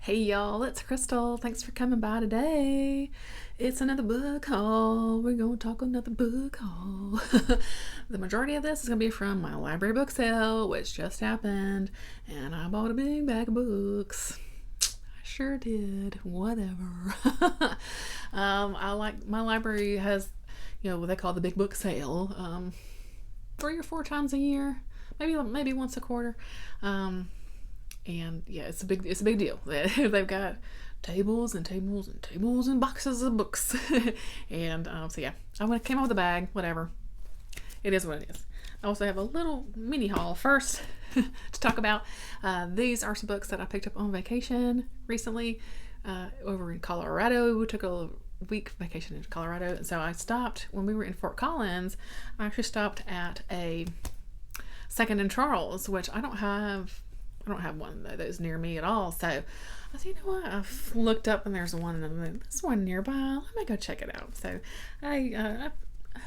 Hey y'all, it's Crystal. Thanks for coming by today. It's another book haul. We're going to talk another book haul. The majority of this is going to be from my library book sale, which just happened, and I bought a big bag of books. I sure did. Whatever. I like my library has, what they call the big book sale, 3 or 4 times a year, maybe once a quarter. And yeah, it's a big deal. They've got tables and tables and tables and boxes of books. And so yeah, came out with a bag. Whatever, it is what it is. I also have a little mini haul first to talk about. These are some books that I picked up on vacation recently over in Colorado. We took a week vacation in Colorado, and so I stopped when we were in Fort Collins. I actually stopped at a Second and Charles, which I don't have one of those near me at all. So I said, you know what? I've looked up and there's one, and there's one nearby. Let me go check it out. So I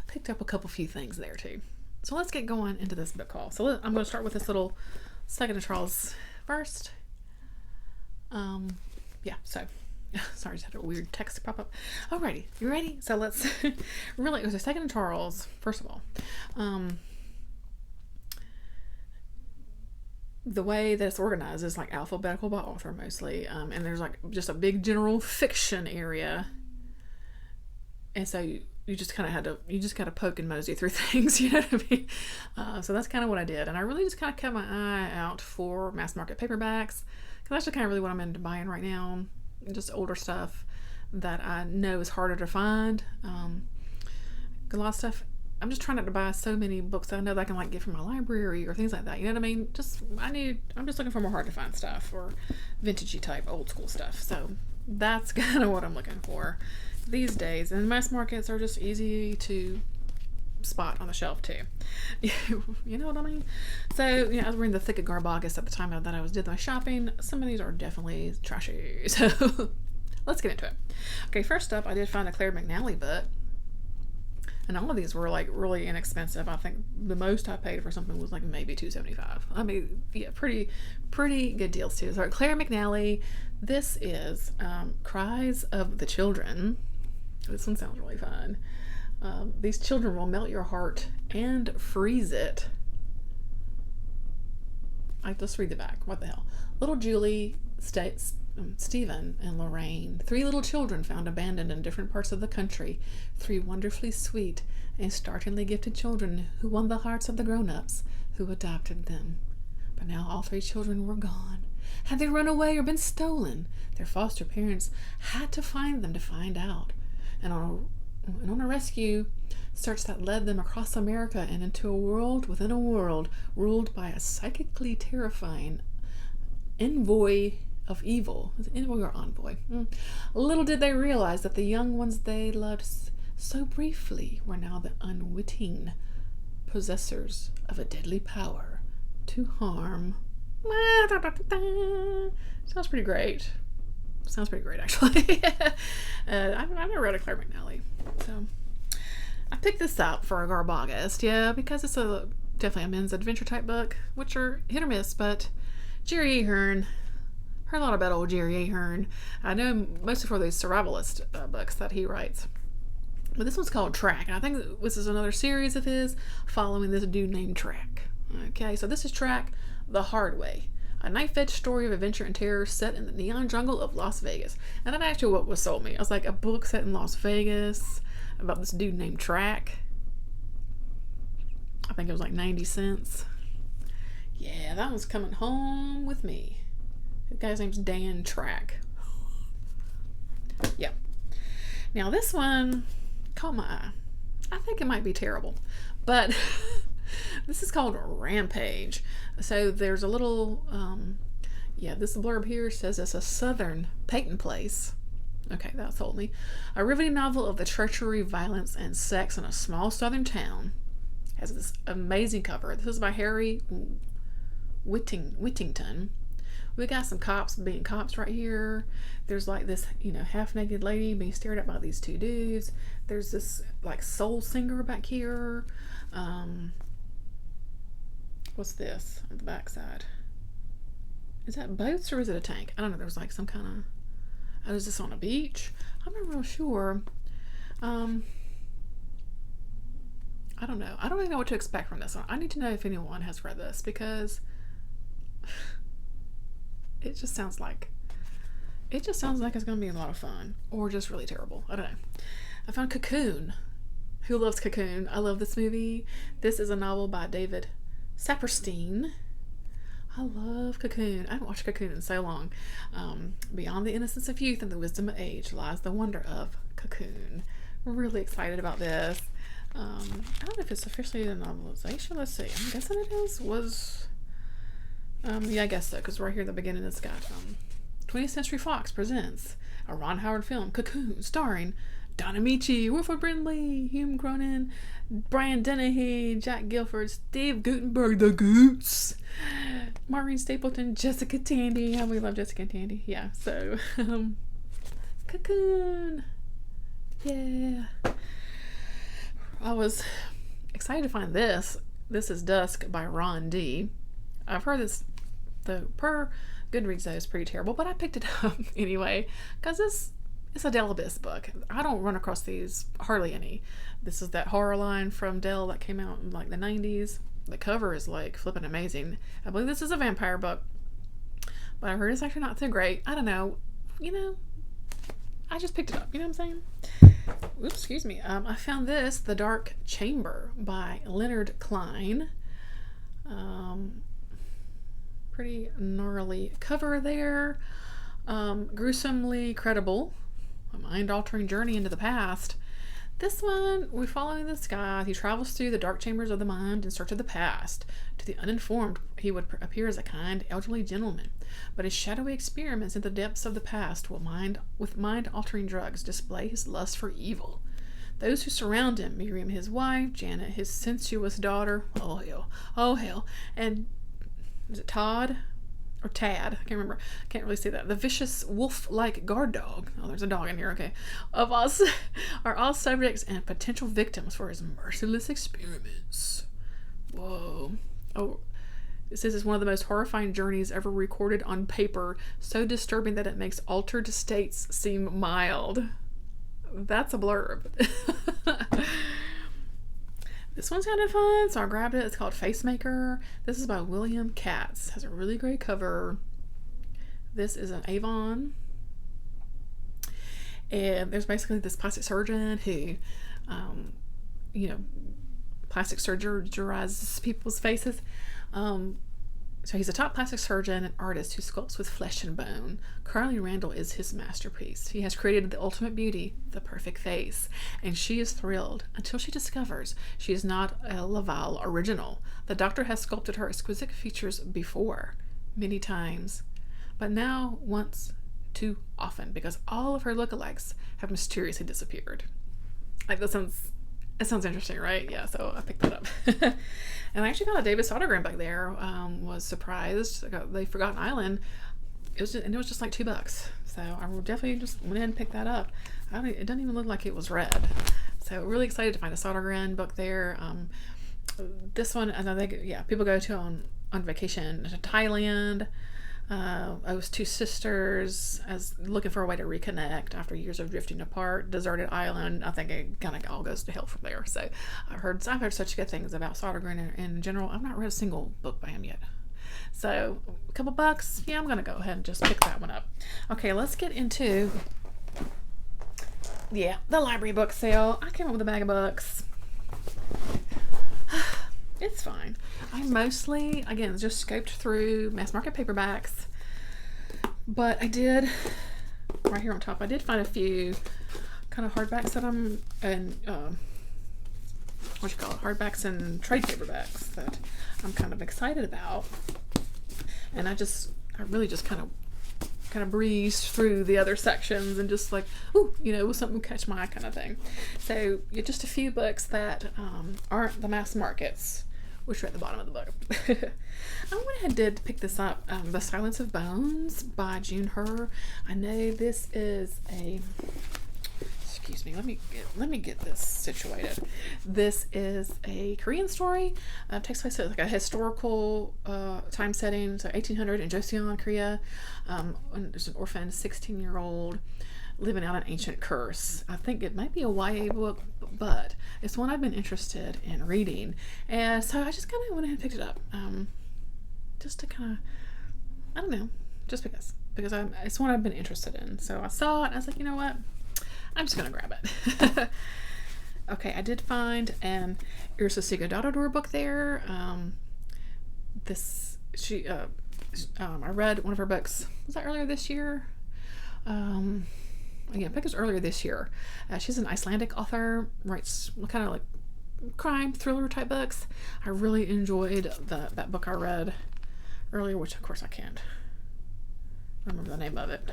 picked up a few things there too. So let's get going into this book haul. So I'm going to start with this little Second and Charles first. Yeah. So sorry, I just had a weird text pop up. Alrighty, you ready? So let's really. It was a Second and Charles. First of all. The way that it's organized is like alphabetical by author mostly, and there's like just a big general fiction area, and so you just kind of got to poke and mosey through things, you know what I mean? So that's kind of what I did, and I really just kind of kept my eye out for mass market paperbacks, because that's just kind of really what I'm into buying right now, just older stuff that I know is harder to find. A lot of stuff. I'm just trying not to buy so many books that I know that I can like get from my library or things like that. You know what I mean? I'm just looking for more hard to find stuff or vintagey type old school stuff. So that's kind of what I'm looking for these days. And mass markets are just easy to spot on the shelf too. You know what I mean? So I was reading the thick of Garbagus at the time that I did my shopping. Some of these are definitely trashy. So let's get into it. Okay, first up, I did find a Claire McNally book. And all of these were like really inexpensive. I think the most I paid for something was like maybe $2.75. I mean, yeah, pretty good deals too. So Claire McNally, this is Cries of the Children. This one sounds really fun. These children will melt your heart and freeze it. Let's read the back. What the hell? Little Julie states. Stephen and Lorraine, 3 little children found abandoned in different parts of the country, 3 wonderfully sweet and startlingly gifted children who won the hearts of the grown-ups who adopted them. But now all 3 children were gone. Had they run away or been stolen? Their foster parents had to find them to find out. And on a rescue search that led them across America and into a world within a world, ruled by a psychically terrifying envoy of evil. Is it envoy or envoy? Little did they realize that the young ones they loved so briefly were now the unwitting possessors of a deadly power to harm. Sounds pretty great. Actually. I've never read a Claire McNally, so I picked this up for a Garbagus, because it's definitely a men's adventure type book, which are hit or miss, but Jerry Ahern. Heard a lot about old Jerry Ahern. I know mostly for these survivalist books that he writes. But this one's called Track, and I think this is another series of his following this dude named Track. Okay, so this is Track the Hard Way, a night-fed story of adventure and terror set in the neon jungle of Las Vegas. And that's actually what was sold me. I was like, a book set in Las Vegas about this dude named Track. I think it was like 90 cents. Yeah, that one's coming home with me. The guy's name's Dan Track. Yeah. Now this one caught my eye. I think it might be terrible, but this is called Rampage. So there's a little, this blurb here says it's a southern Peyton place. Okay, that told me. A riveting novel of the treachery, violence, and sex in a small southern town. Has this amazing cover. This is by Harry Whittington. We got some cops being cops right here. There's like this, half-naked lady being stared at by these 2 dudes. There's this like soul singer back here. What's this on the backside? is that boats or is it a tank? I don't know. There was like some kind of, oh, is this on a beach? I'm not real sure. I don't know. I don't really know what to expect from this one. I need to know if anyone has read this, because it just sounds like it's going to be a lot of fun, or just really terrible. I don't know. I found Cocoon. Who loves Cocoon? I love this movie. This is a novel by David Saperstein. I love Cocoon. I haven't watched Cocoon in so long. Beyond the innocence of youth and the wisdom of age lies the wonder of Cocoon. We're really excited about this. I don't know if it's officially a novelization. Let's see. I'm guessing it is. Yeah, I guess so, because right here at the beginning it's got 20th Century Fox presents a Ron Howard film, Cocoon, starring Don Amici, Wilford Brimley, Hume Cronin, Brian Dennehy, Jack Gilford, Steve Guttenberg, the Goots, Maureen Stapleton, Jessica Tandy. How we love Jessica Tandy. Yeah, so Cocoon. Yeah. I was excited to find this. This is Dusk by Ron D. I've heard this, the per Goodreads though, is pretty terrible, but I picked it up anyway, because it's a Dell Abyss book. I don't run across these hardly any. This is that horror line from Dell that came out in like the 90s. The cover is like flipping amazing. I believe this is a vampire book, but I heard it's actually not so great. I don't know. I just picked it up. You know what I'm saying? Oops, excuse me. I found this, The Dark Chamber by Leonard Klein. Pretty gnarly cover there. Gruesomely credible. A mind-altering journey into the past. This one, we're following this guy. He travels through the dark chambers of the mind in search of the past. To the uninformed, he would appear as a kind, elderly gentleman. But his shadowy experiments in the depths of the past will with mind-altering drugs display his lust for evil. Those who surround him, Miriam, his wife, Janet, his sensuous daughter, oh hell, and is it Todd? Or Tad, I can't remember. Can't really say that. The vicious wolf-like guard dog. Oh, there's a dog in here. Okay. Of us are all subjects and potential victims for his merciless experiments. Whoa. Oh, it says it's one of the most horrifying journeys ever recorded on paper. So disturbing that it makes altered states seem mild. That's a blurb. This one sounded fun, so I grabbed it. It's called Facemaker. This is by William Katz. Has a really great cover. This is an Avon. And there's basically this plastic surgeon who, plastic surgerizes people's faces. So he's a top plastic surgeon and artist who sculpts with flesh and bone. Carly Randall is his masterpiece. He has created the ultimate beauty, the perfect face, and she is thrilled until she discovers she is not a Laval original. The doctor has sculpted her exquisite features before, many times, but now once too often, because all of her lookalikes have mysteriously disappeared. Like, that sounds interesting, right? Yeah, so I picked that up. And I actually found a Davis autogram back there. Was surprised. They Forgotten Island. It was just like $2. So I definitely just went in and picked that up. It doesn't even look like it was red. So really excited to find a Sodergren book there. This one, I know people go to on vacation to Thailand. I was two sisters as looking for a way to reconnect after years of drifting apart. Deserted island. I think it kind of all goes to hell from there. So I've heard such good things about Sodergren in general. I've not read a single book by him yet. So a couple bucks. Yeah, I'm gonna go ahead and just pick that one up. Okay, let's get into the library book sale. I came up with a bag of books. It's fine. I mostly, again, just scoped through mass market paperbacks, but I did, right here on top, I did find a few kind of hardbacks that hardbacks and trade paperbacks that I'm kind of excited about. And I really just kind of breezed through the other sections and just like, was something catch my eye kind of thing. So just a few books that aren't the mass markets, which are at the bottom of the book. I went ahead and did pick this up. The Silence of Bones by June Her. I know this is excuse me, let me get this situated. This is a Korean story. Takes place at like a historical time setting, so 1800 in Joseon, Korea. There's an orphan 16-year-old living out an ancient curse. I think it might be a YA book, but it's one I've been interested in reading, and so I just kind of went ahead and picked it up, just to kind of, I don't know, just because it's one I've been interested in. So I saw it and I was like, you know what, I'm just gonna grab it. Okay, I did find an Irsusiga Dadador book there. I read one of her books. Was that earlier this year? Again, I think it was earlier this year. She's an Icelandic author, writes kind of like crime thriller type books. I really enjoyed that book I read earlier, which of course I can't remember the name of it.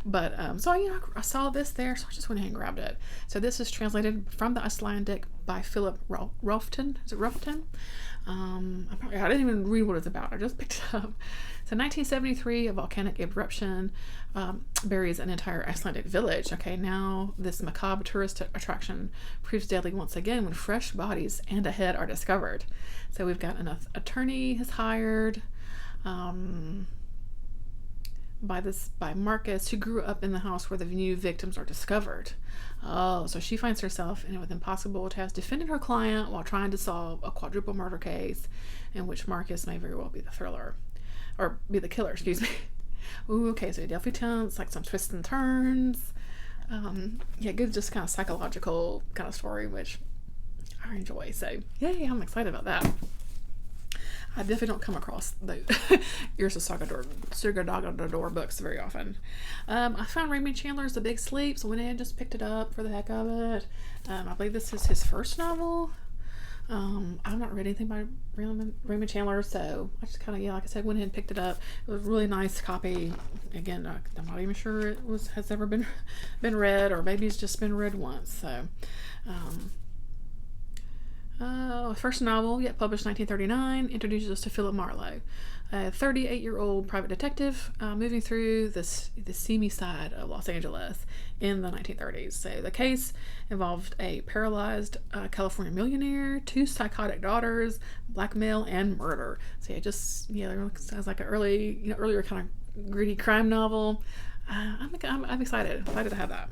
But so I saw this there, so I just went ahead and grabbed it. So this is translated from the Icelandic by Philip Rolfton. Is it Rolfton? I didn't even read what it's about. I just picked it up. So 1973, a volcanic eruption buries an entire Icelandic village. Okay, now this macabre tourist attraction proves deadly once again when fresh bodies and a head are discovered. So we've got an attorney has hired by Marcus, who grew up in the house where the new victims are discovered. Oh, so she finds herself in with impossible task defending her client while trying to solve a quadruple murder case in which Marcus may very well be the killer, excuse me. Ooh, okay, so definitely tells like some twists and turns. Good, just kind of psychological kind of story, which I enjoy. So yay, I'm excited about that. I definitely don't come across the Irsusiga Dadador books very often. I found Raymond Chandler's The Big Sleep, so went in and just picked it up for the heck of it. I believe this is his first novel. I've not read anything by Raymond Chandler, so I just kind of, like I said, went ahead and picked it up. It was a really nice copy. Again, I'm not even sure it has ever been read, or maybe it's just been read once. So, first novel, yet published 1939, introduces us to Philip Marlowe, a 38-year-old private detective moving through the seamy side of Los Angeles in the 1930s. So the case involved a paralyzed California millionaire, 2 psychotic daughters, blackmail, and murder. So it sounds like an earlier kind of gritty crime novel. I'm excited to have that.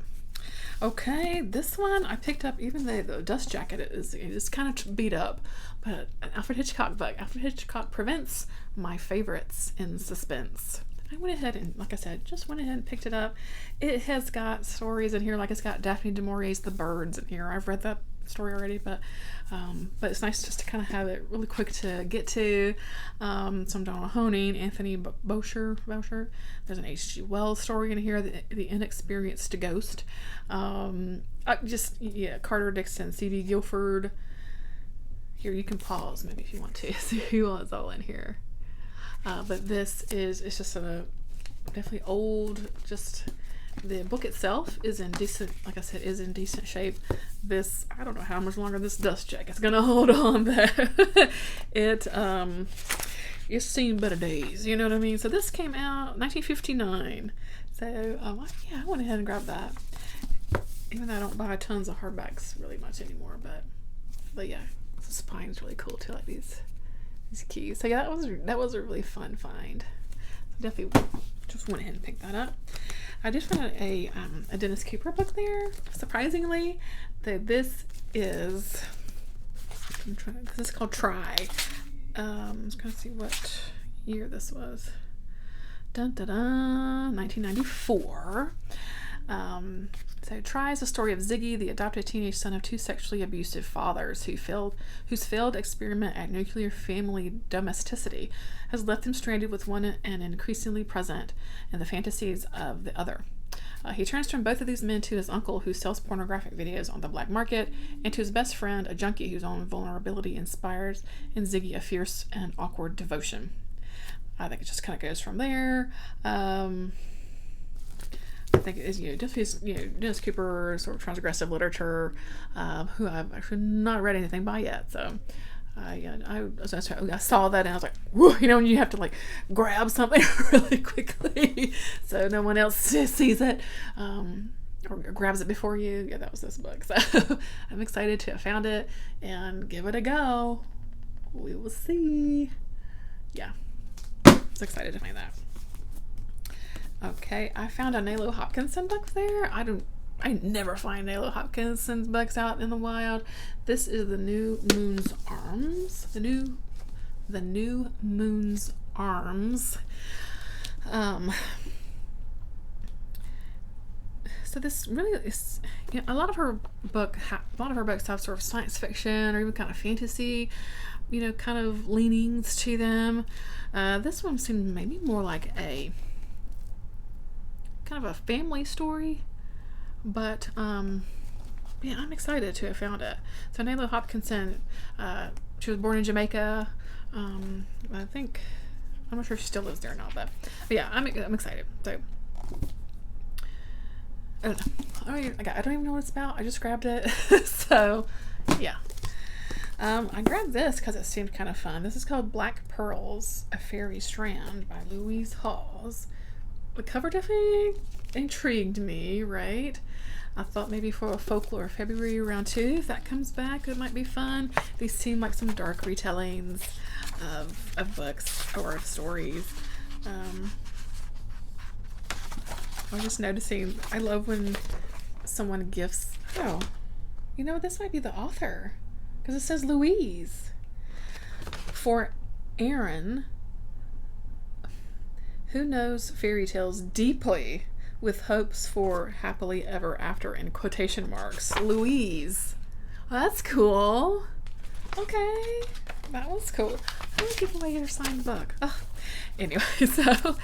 Okay, this one I picked up, even though the dust jacket is kind of beat up, but an Alfred Hitchcock book. Alfred Hitchcock Prevents, my favorites in suspense. I went ahead and, like I said, just went ahead and picked it up. It has got stories in here, like it's got Daphne du Maurier's The Birds in here. I've read that story already, but it's nice just to kind of have it really quick to get to. Some Donald Honing, Anthony Boucher. There's an H.G. Wells story in here, The Inexperienced Ghost. Carter Dixon, C.V. Guilford. Here, you can pause maybe if you want to see what's all in here. But it's just a definitely old, just the book itself is in decent, like I said, is in decent shape. This, I don't know how much longer this dust jacket's gonna hold on, but it's seen better days, you know what I mean? So this came out 1959. So I went ahead and grabbed that. Even though I don't buy tons of hardbacks really much anymore, but yeah, the spine's really cool too, like these keys. So yeah, that was a really fun find. So definitely just went ahead and picked that up. I did find a Dennis Cooper book there, surprisingly. This is called Try. I'm just gonna see what year this was. 1994. So Try is a story of Ziggy, the adopted teenage son of 2 sexually abusive fathers whose failed experiment at nuclear family domesticity has left him stranded with one and increasingly present in the fantasies of the other. He turns from both of these men to his uncle, who sells pornographic videos on the black market, and to his best friend, a junkie whose own vulnerability inspires in Ziggy a fierce and awkward devotion. I think it just kind of goes from there. I think it is, Dennis Cooper, sort of transgressive literature, who I've actually not read anything by yet. So I saw that and I was like, whoa, when you have to like grab something really quickly so no one else sees it. or grabs it before you. Yeah, that was this book. So I'm excited to have found it and give it a go. We will see. Yeah, I was excited to find that. Okay, I found a Nalo Hopkinson book there. I never find Nalo Hopkinson's books out in the wild. This is The New Moon's Arms. The New Moon's Arms. So this really is, you know, a lot of her books have sort of science fiction or even kind of fantasy, you know, kind of leanings to them. This one seemed maybe more like a kind of a family story, but yeah, I'm excited to have found it. So Nalo Hopkinson, she was born in Jamaica. I think, I'm not sure if she still lives there or not, but yeah, I'm excited. So I don't know. I don't even know what it's about. I just grabbed it. So yeah. I grabbed this because it seemed kind of fun. This is called Black Pearls, A Fairy Strand by Louise Hawes. The cover definitely intrigued me, right? I thought maybe for a Folklore February round 2, if that comes back, it might be fun. These seem like some dark retellings of books or stories. I was just noticing, I love when someone gifts, oh, you know, this might be the author, because it says Louise. For Aaron, who knows fairy tales deeply with hopes for happily ever after in quotation marks. Louise. Well, that's cool. Okay. That was cool. I'm gonna give away your signed book. Oh. Anyway, so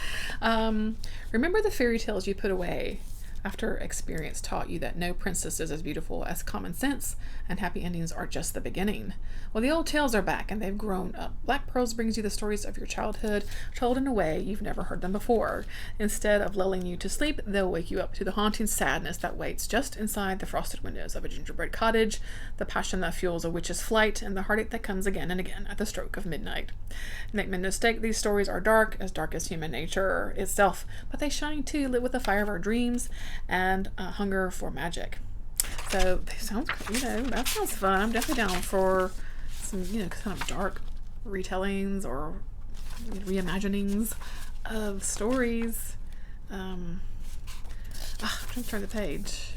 remember the fairy tales you put away after experience taught you that no princess is as beautiful as common sense, and happy endings are just the beginning. Well, the old tales are back, and they've grown up. Black Pearls brings you the stories of your childhood, told in a way you've never heard them before. Instead of lulling you to sleep, they'll wake you up to the haunting sadness that waits just inside the frosted windows of a gingerbread cottage, the passion that fuels a witch's flight, and the heartache that comes again and again at the stroke of midnight. Make no mistake, these stories are dark as human nature itself, but they shine too, lit with the fire of our dreams and hunger for magic. So they sound, you know, that sounds fun. I'm definitely down for some, you know, kind of dark retellings or reimaginings of stories. I'm trying to turn the page.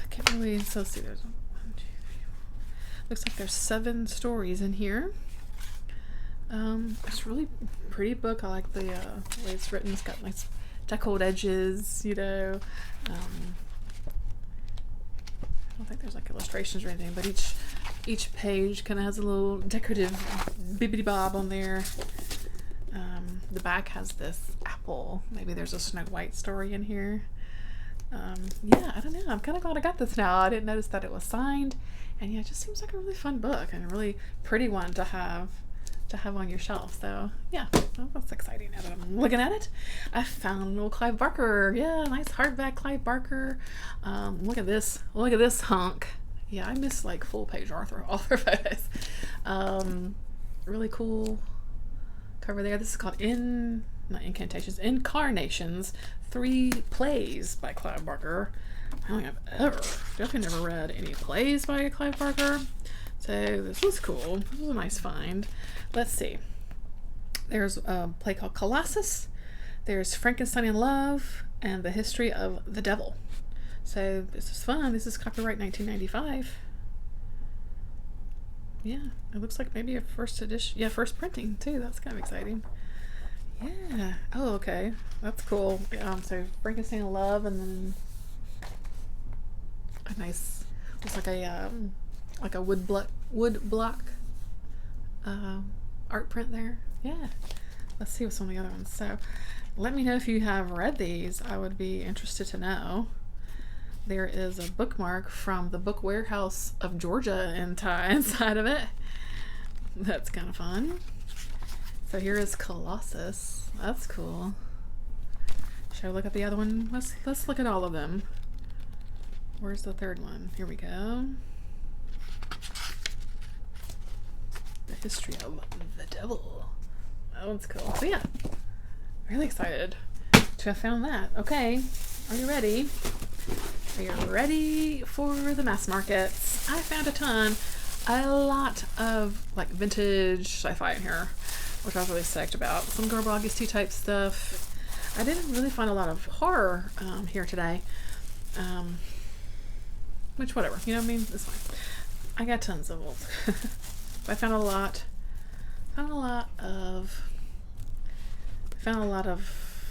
I can't really, so let's see, there's 1, 2, 3, 4. Looks like there's 7 stories in here. It's a really pretty book. I like the way it's written. It's got nice deckled edges, you know. I don't think there's like illustrations or anything, but each page kind of has a little decorative bibbidi bob on there. The back has this apple. Maybe there's a Snow White story in here. Yeah, I don't know. I'm kind of glad I got this now. I didn't notice that it was signed, and yeah, it just seems like a really fun book and a really pretty one to have on your shelf. So yeah, well, that's exciting. Now that I'm looking at it, I found little Clive Barker. Yeah, nice hardback Clive Barker. Look at this hunk. Yeah, I miss like full page author photos. Really cool cover there. This is called not Incantations, Incarnations, 3 plays by Clive Barker. I don't think I've definitely never read any plays by Clive Barker. So this was cool. This was a nice find. Let's see. There's a play called Colossus. There's Frankenstein Love and The History of the Devil. So this is fun. This is copyright 1995. Yeah, it looks like maybe a first edition. Yeah, first printing too. That's kind of exciting. Yeah. Oh, okay. That's cool. So Frankenstein Love, and then a nice, looks like a wood block art print there. Yeah. Let's see what's some of the other ones. So let me know if you have read these. I would be interested to know. There is a bookmark from the Book Warehouse of Georgia inside of it. That's kind of fun. So here is Colossus. That's cool. Should I look at the other one? Let's look at all of them. Where's the third one? Here we go. The History of the Devil. That one's cool. So yeah, really excited to have found that. Okay, are you ready? Are you ready for the mass markets? I found a lot of like vintage sci-fi in here, which I was really psyched about. Some Girl Boggies 2 type stuff. I didn't really find a lot of horror here today. Which, whatever, you know what I mean? It's fine. I got tons of old. I found a lot of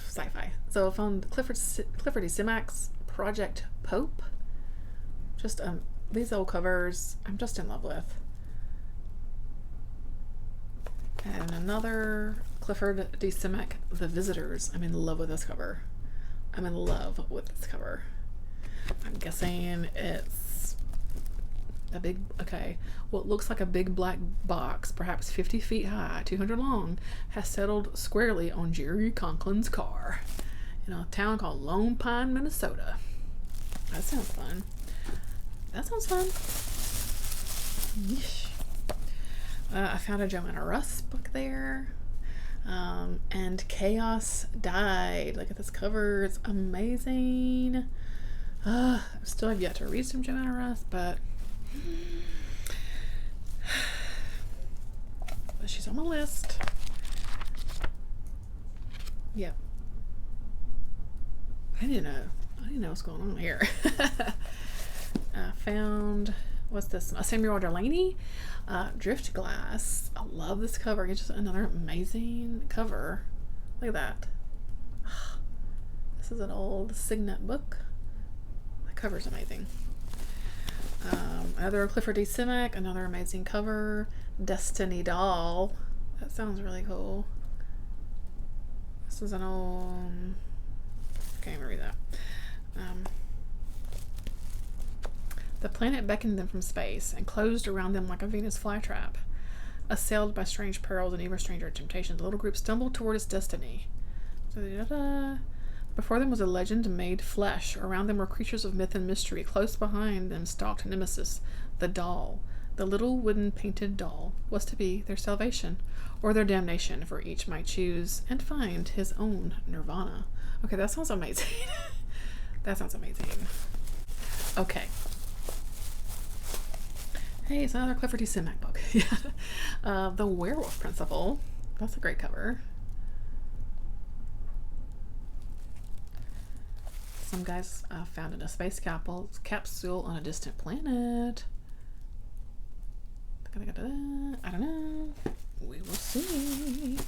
sci-fi. So I found Clifford D. Simak's Project Pope. Just these old covers I'm just in love with. And another Clifford D. Simak, The Visitors. I'm in love with this cover. I'm guessing it's a big, what looks like a big black box, perhaps 50 feet high, 200 long, has settled squarely on Jerry Conklin's car in a town called Lone Pine, Minnesota. That sounds fun. Yeesh. I found a Joanna Russ book there. And Chaos Died. Look at this cover. It's amazing. I still have yet to read some Joanna Russ, but she's on my list. Yep. I didn't know what's going on here. I found, what's this? Samuel Delaney, Drift Glass. I love this cover. It's just another amazing cover. Look at that. This is an old Signet book. The cover's amazing. Another Clifford D. Simak, another amazing cover. Destiny Doll. That sounds really cool. This is an old... can't even read that. The planet beckoned them from space and closed around them like a Venus flytrap. Assailed by strange perils and ever stranger temptations, the little group stumbled toward its destiny. Before them was a legend made flesh. Around them were creatures of myth and mystery. Close behind them stalked Nemesis, the doll. The little wooden painted doll was to be their salvation or their damnation, for each might choose and find his own nirvana. Okay, that sounds amazing. That sounds amazing. Okay. Hey, it's another Clifford D. Simak book. Yeah. The Werewolf Principle. That's a great cover. Some guys found in a space capsule on a distant planet. I don't know. We will see.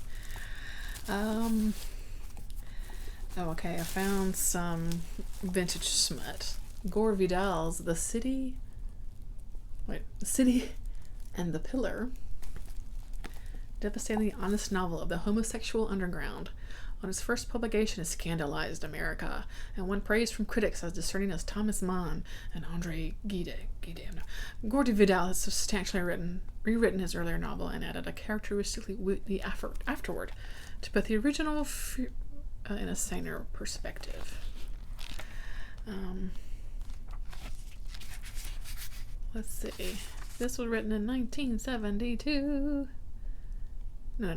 Okay, I found some vintage smut. Gore Vidal's The City and the Pillar. Devastatingly honest novel of the homosexual underground. On its first publication, it scandalized America, and won praise from critics as discerning as Thomas Mann and Andre Gide. Gore Vidal has substantially rewritten his earlier novel and added a characteristically witty afterword to put the original in a saner perspective. Let's see. This was written in 1972. No.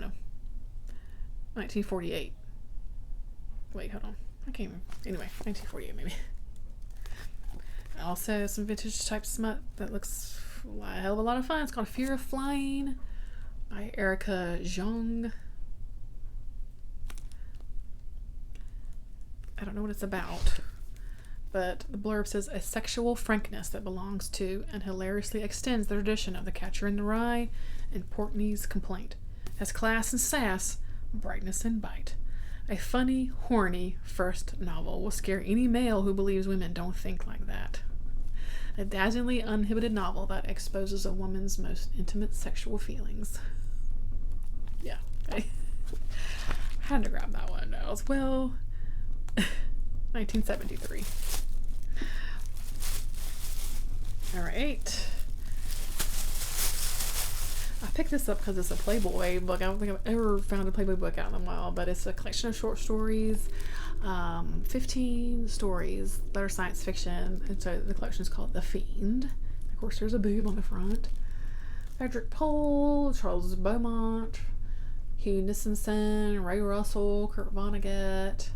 1948. Wait, hold on. I can't even. Anyway, 1948 maybe. Also, some vintage type smut that looks a hell of a lot of fun. It's called Fear of Flying by Erica Zhang. I don't know what it's about, but the blurb says a sexual frankness that belongs to and hilariously extends the tradition of The Catcher in the Rye and Portney's Complaint. Has class and sass, brightness and bite. A funny, horny first novel will scare any male who believes women don't think like that. A dazzlingly uninhibited novel that exposes a woman's most intimate sexual feelings. Yeah, okay. Had to grab that one as well. 1973. Alright. I picked this up because it's a Playboy book. I don't think I've ever found a Playboy book out in a while, but it's a collection of short stories, 15 stories that are science fiction, and so the collection is called The Fiend. Of course, there's a boob on the front. Frederick Pohl, Charles Beaumont, Hugh Nissenson, Ray Russell, Kurt Vonnegut,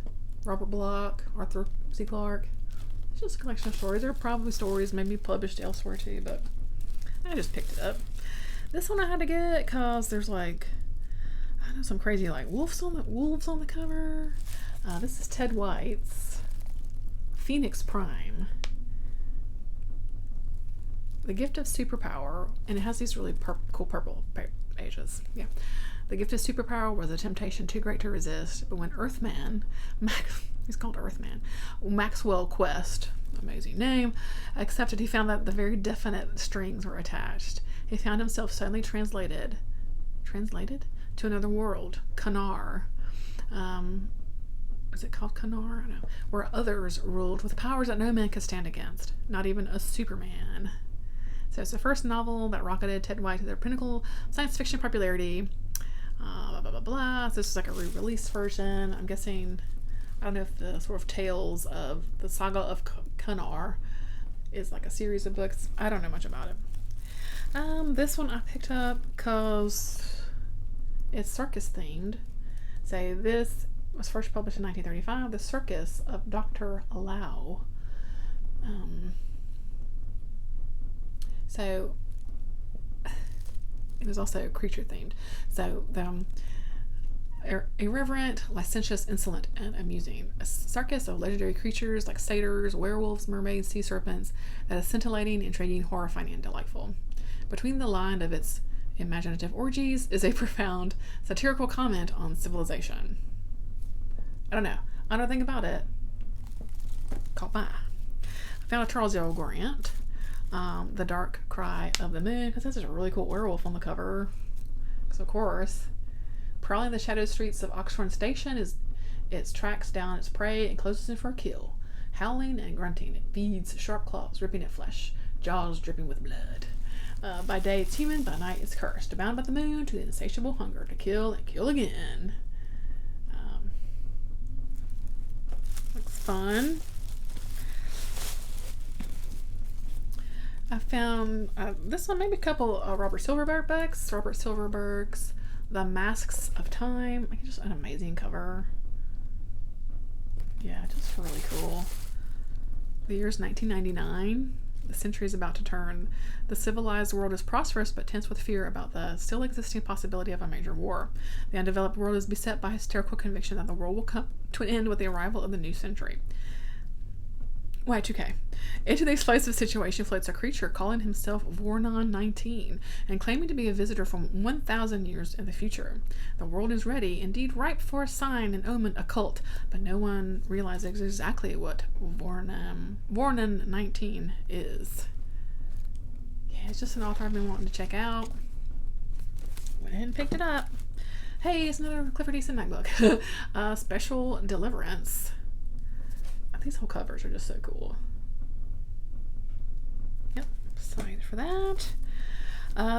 Robert Bloch, Arthur C. Clarke. It's just a collection of stories. There are probably stories maybe published elsewhere too, but I just picked it up. This one I had to get because there's like, I don't know, some crazy like wolves on the cover. This is Ted White's Phoenix Prime. The Gift of Superpower, and it has these really cool purple pages. Yeah. The gift of superpower was a temptation too great to resist, but when Earthman, he's called Earthman, Maxwell Quest, amazing name, accepted, he found that the very definite strings were attached. He found himself suddenly translated to another world, Kanar. Is it called Kanar? I don't know. Where others ruled with powers that no man could stand against, not even a Superman. So it's the first novel that rocketed Ted White to their pinnacle science fiction popularity. Blah, blah, blah, blah. So this is like a re-release version. I'm guessing, I don't know if the sort of tales of the saga of Kanar is like a series of books. I don't know much about it. This one I picked up because it's circus themed. So this was first published in 1935, The Circus of Dr Allow. So it is also creature themed. So the irreverent, licentious, insolent, and amusing. A circus of legendary creatures like satyrs, werewolves, mermaids, sea serpents that is scintillating, intriguing, horrifying, and delightful. Between the line of its imaginative orgies is a profound satirical comment on civilization. I don't know. I don't think about it. Caught my eye. I found a Charles L. Grant. The Dark Cry of the Moon, because this is a really cool werewolf on the cover. So of course, prowling the shadow streets of Oxford Station, it tracks down its prey and closes in for a kill. Howling and grunting, it feeds, sharp claws ripping at flesh, jaws dripping with blood. By day it's human, by night it's cursed, bound by the moon to the insatiable hunger to kill and kill again. Looks fun. I found this one, maybe a couple Robert Silverberg books. Robert Silverberg's The Masks of Time. Like, just an amazing cover. Yeah, just really cool. The year's 1999. The century is about to turn. The civilized world is prosperous but tense with fear about the still existing possibility of a major war. The undeveloped world is beset by hysterical conviction that the world will come to an end with the arrival of the new century. Y2K. Into the explosive situation floats a creature calling himself Vornon 19 and claiming to be a visitor from 1,000 years in the future. The world is ready, indeed ripe for a sign and omen occult, but no one realizes exactly what Vornon 19 is. Yeah, it's just an author I've been wanting to check out. Went ahead and picked it up. Hey, it's another Clifford Easton Knight book. Special Deliverance. These whole covers are just so cool. Yep, excited for that.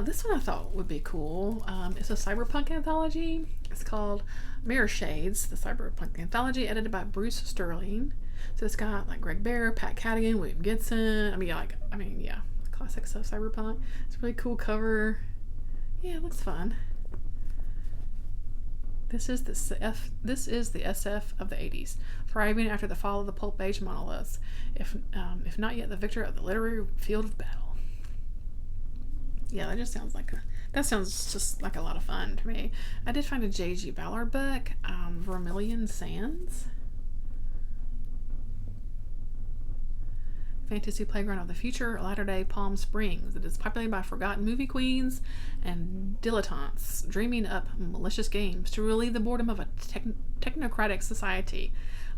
This one I thought would be cool. It's a cyberpunk anthology. It's called Mirror Shades, the cyberpunk anthology, edited by Bruce Sterling. So it's got like Greg Bear, Pat Cadigan, William Gibson. Yeah, classics of cyberpunk. It's a really cool cover. Yeah, it looks fun. This is the SF of the 80s, thriving after the fall of the pulp age monoliths, if not yet the victor of the literary field of battle. Yeah, that sounds just like a lot of fun to me. I did find a J.G. Ballard book, Vermilion Sands. Fantasy playground of the future, Latter-day Palm Springs. It is populated by forgotten movie queens and dilettantes dreaming up malicious games to relieve the boredom of a technocratic society.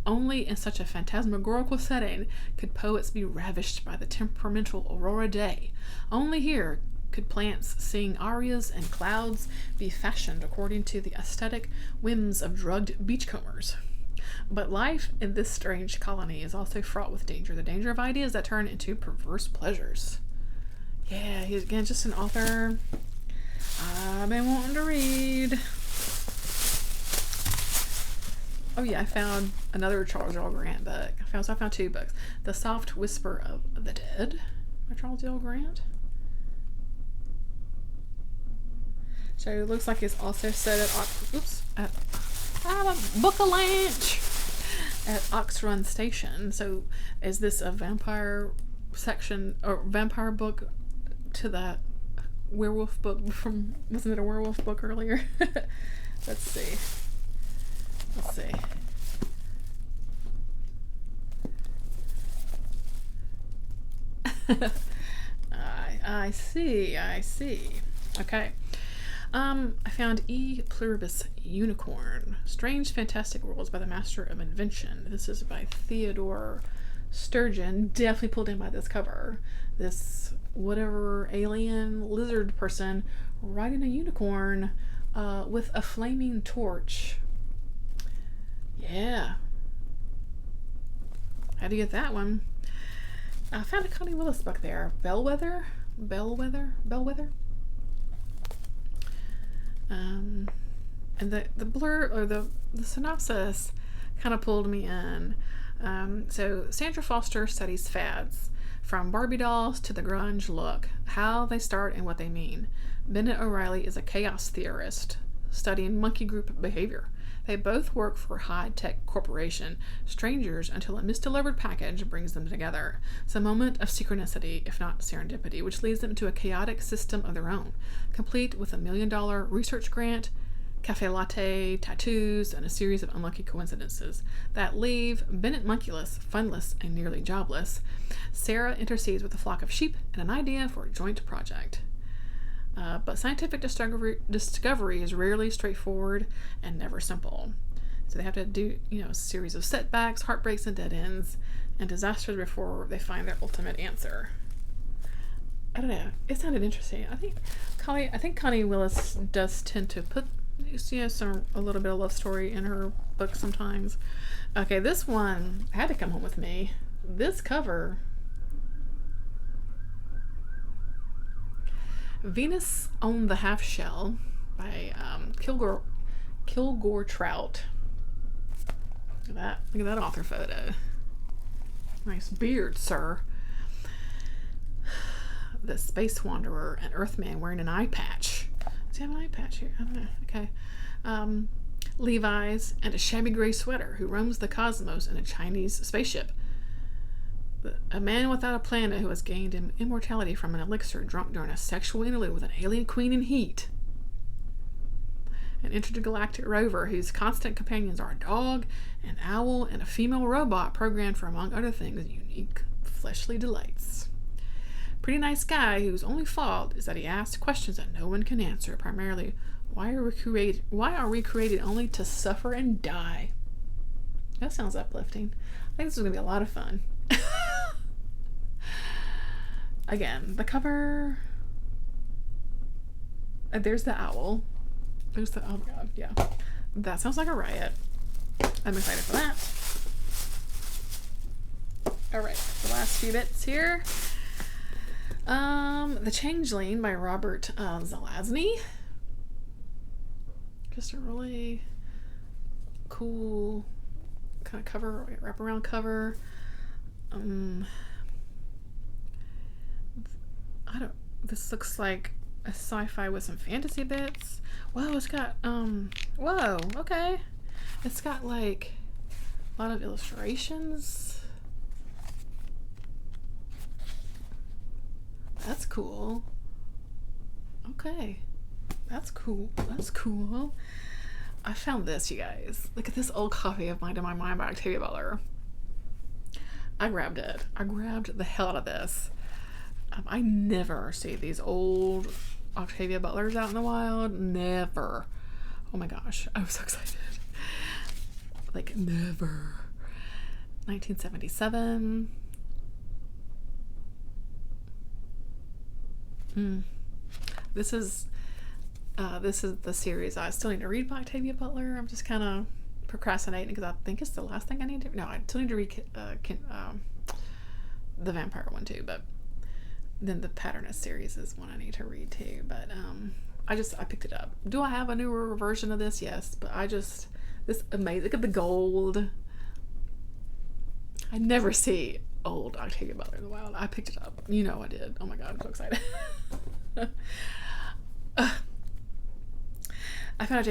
Only in such a phantasmagorical setting could poets be ravished by the temperamental Aurora Day. Only here could plants sing arias and clouds be fashioned according to the aesthetic whims of drugged beachcombers. But life in this strange colony is also fraught with danger. The danger of ideas that turn into perverse pleasures. Yeah, he's again just an author I've been wanting to read. Oh yeah, I found another Charles L. Grant book. I found two books. The Soft Whisper of the Dead by Charles L. Grant. So it looks like it's also set at Book-a-Lanch. at Ox Run Station. So is this a vampire section or vampire book to that werewolf book from, wasn't it a werewolf book earlier? Let's see. I see. Okay. I found E. Pluribus Unicorn. Strange Fantastic Worlds by the Master of Invention. This is by Theodore Sturgeon. Definitely pulled in by this cover. This whatever alien lizard person riding a unicorn with a flaming torch. Yeah. How'd you get that one? I found a Connie Willis book there. Bellwether. And the blur or the synopsis kind of pulled me in. So Sandra Foster studies fads, from Barbie dolls to the grunge look, how they start and what they mean. Bennett O'Reilly is a chaos theorist studying monkey group behavior. They both work for a high-tech corporation, strangers until a misdelivered package brings them together. It's a moment of synchronicity, if not serendipity, which leads them to a chaotic system of their own, complete with $1 million research grant, cafe latte, tattoos, and a series of unlucky coincidences that leave Bennett monkeyless, funless, and nearly jobless. Sarah intercedes with a flock of sheep and an idea for a joint project. But scientific discovery is rarely straightforward and never simple. So they have to do, a series of setbacks, heartbreaks, and dead ends, and disasters before they find their ultimate answer. I don't know. It sounded interesting. I think Connie Willis does tend to put a little bit of love story in her book sometimes. Okay, this one had to come home with me. This cover. Venus on the Half Shell by Kilgore Trout. Look at that author photo. Nice beard, sir. The Space Wanderer, an Earthman wearing an eye patch. Does he have an eye patch here? I don't know. Okay. Levi's and a shabby gray sweater who roams the cosmos in a Chinese spaceship. A man without a planet who has gained immortality from an elixir drunk during a sexual interlude with an alien queen in heat. An intergalactic rover whose constant companions are a dog, an owl, and a female robot programmed for, among other things, unique fleshly delights. Pretty nice guy whose only fault is that he asks questions that no one can answer. Primarily, why are we created only to suffer and die? That sounds uplifting. I think this is going to be a lot of fun. Again, the cover. There's the owl. Oh god, yeah. That sounds like a riot. I'm excited for that. Alright, the last few bits here. The Changeling by Robert Zalesny. Just a really cool kind of cover, wraparound cover. This looks like a sci-fi with some fantasy bits. Whoa, it's got, whoa, okay. It's got like a lot of illustrations. That's cool. Okay. That's cool. I found this, you guys. Look at this old copy of Mind in My Mind by Octavia Butler. I grabbed it. I grabbed the hell out of this. I never see these old Octavia Butlers out in the wild. Never. Oh my gosh. I was so excited. Like, never. 1977. This is the series I still need to read by Octavia Butler. I'm just kind of procrastinating because I think it's the last thing I need to. No, I still need to read the vampire one too, but then the Patternist series is one I need to read too. But I picked it up. Do I have a newer version of this? Yes, but this amazing. Look at the gold. I never see old Octavia Butler in the wild. I picked it up. You know I did. Oh my god, I'm so excited. I found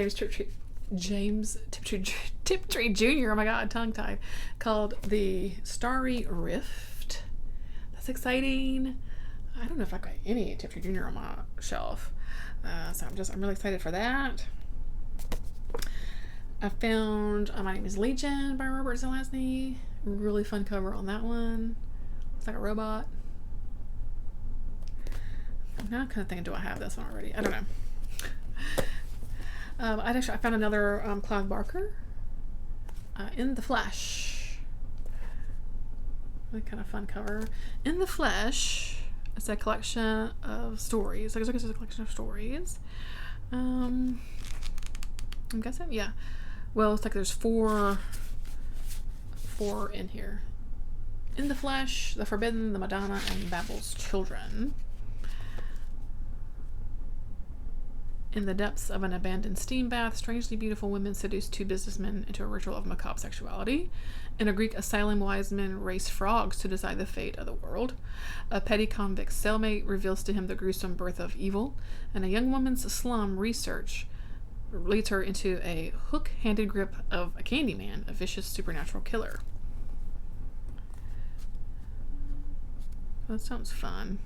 James Tiptree Jr., oh my god, tongue-tied, called The Starry Rift. That's exciting. I don't know if I've got any Tiptree Jr. on my shelf. So I'm really excited for that. I found My Name is Legion by Robert Zalesny. Really fun cover on that one. Looks like a robot. I'm not kind of thinking, do I have this one already? I don't know. I found another Clive Barker, In the Flesh. Really kind of fun cover. In the Flesh. It's a collection of stories. Looks like it's a collection of stories. I'm guessing, yeah. Well, it's like there's four in here. In the Flesh, The Forbidden, The Madonna, and Babel's Children. In the depths of an abandoned steam bath, strangely beautiful women seduce two businessmen into a ritual of macabre sexuality. In a Greek asylum, wise men race frogs to decide the fate of the world. A petty convict's cellmate reveals to him the gruesome birth of evil, and a young woman's slum research leads her into a hook-handed grip of a Candyman, a vicious supernatural killer. That sounds fun.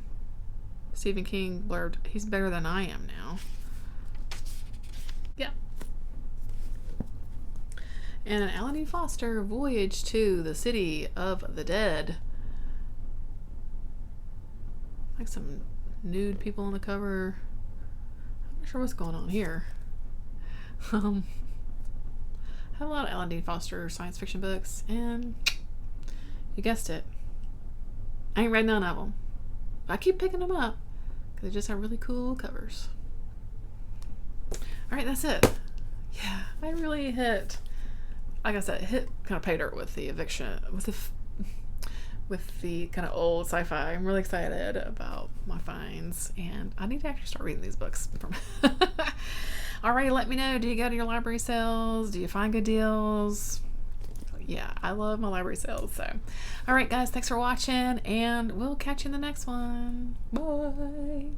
Stephen King blurb, he's better than I am now. Yeah. And an Alan E. Foster, Voyage to the City of the Dead. Like some nude people on the cover. I'm not sure what's going on here. I have a lot of Alan D. Foster science fiction books, and you guessed it, I ain't read none of them. I keep picking them up because they just have really cool covers. Alright, that's it. Yeah, I really hit, like I said, kind of pay dirt with the eviction, with the kind of old sci-fi. I'm really excited about my finds, and I need to actually start reading these books. Alright, let me know. Do you go to your library sales? Do you find good deals? Yeah, I love my library sales. So, alright guys, thanks for watching, and we'll catch you in the next one. Bye.